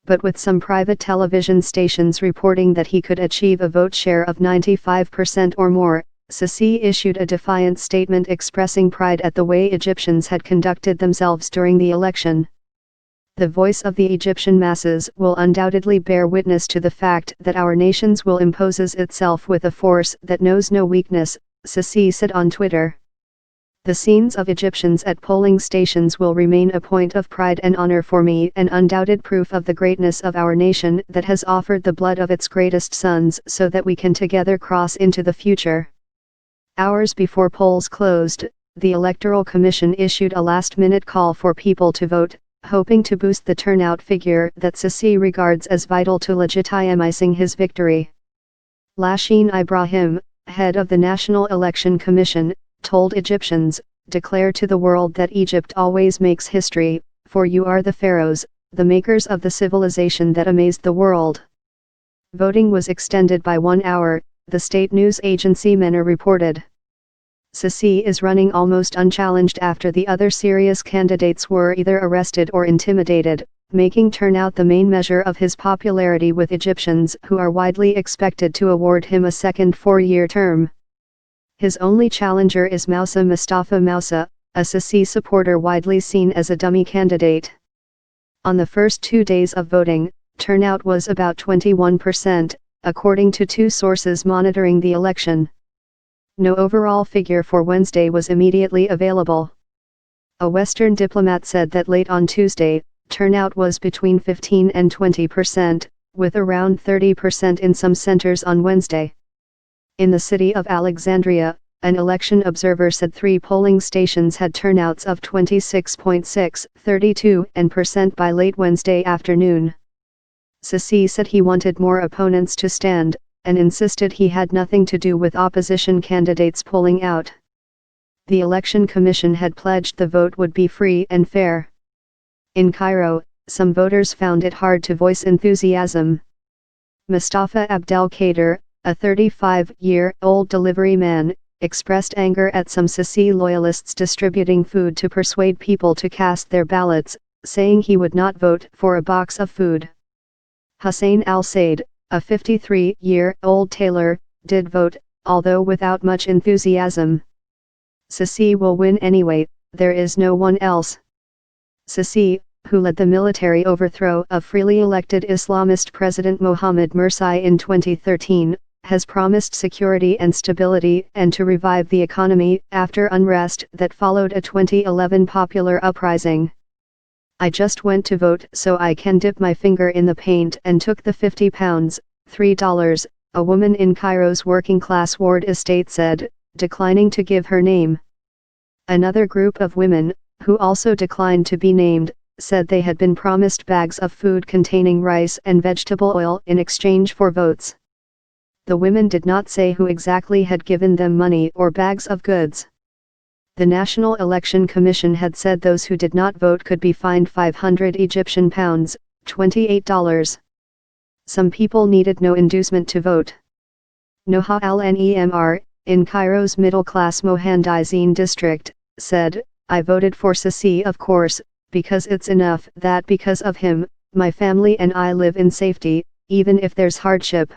but with some private television stations reporting that he could achieve a vote share of 95% or more, Sisi issued a defiant statement expressing pride at the way Egyptians had conducted themselves during the election. The voice of the Egyptian masses will undoubtedly bear witness to the fact that our nation will imposes itself with a force that knows no weakness, Sisi said on Twitter. The scenes of Egyptians at polling stations will remain a point of pride and honor for me, an undoubted proof of the greatness of our nation that has offered the blood of its greatest sons so that we can together cross into the future. Hours before polls closed, the Electoral Commission issued a last-minute call for people to vote, hoping to boost the turnout figure that Sisi regards as vital to legitimizing his victory. Lashin Ibrahim, head of the National Election Commission, told Egyptians, "Declare to the world that Egypt always makes history, for you are the pharaohs, the makers of the civilization that amazed the world." Voting was extended by 1 hour, the state news agency MENA reported. Sisi is running almost unchallenged after the other serious candidates were either arrested or intimidated, making turnout the main measure of his popularity with Egyptians who are widely expected to award him a second 4-year term. His only challenger is Mustafa Moussa, a Sisi supporter widely seen as a dummy candidate. On the first 2 days of voting, turnout was about 21%, according to 2 sources monitoring the election. No overall figure for Wednesday was immediately available. A Western diplomat said that late on Tuesday, turnout was between 15 and 20%, with around 30% in some centers on Wednesday. In the city of Alexandria, an election observer said 3 polling stations had turnouts of 26.6, 32, and % by late Wednesday afternoon. Sisi said he wanted more opponents to stand, and insisted he had nothing to do with opposition candidates pulling out. The Election Commission had pledged the vote would be free and fair. In Cairo, some voters found it hard to voice enthusiasm. Mustafa Abdelkader, a 35-year-old delivery man, expressed anger at some Sisi loyalists distributing food to persuade people to cast their ballots, saying he would not vote for a box of food. Hussein Al-Said, a 53-year-old tailor, did vote, although without much enthusiasm. Sisi will win anyway, there is no one else. Sisi, who led the military overthrow of freely elected Islamist President Mohamed Morsi in 2013, has promised security and stability and to revive the economy after unrest that followed a 2011 popular uprising. "I just went to vote so I can dip my finger in the paint and took the £50, $3, a woman in Cairo's working-class ward estate said, declining to give her name. Another group of women, who also declined to be named, said they had been promised bags of food containing rice and vegetable oil in exchange for votes. The women did not say who exactly had given them money or bags of goods. The National Election Commission had said those who did not vote could be fined £500 Egyptian pounds, $28. Some people needed no inducement to vote. Noha al-Nemr, in Cairo's middle-class Mohandizine district, said, "I voted for Sisi of course, because it's enough that because of him, my family and I live in safety, even if there's hardship."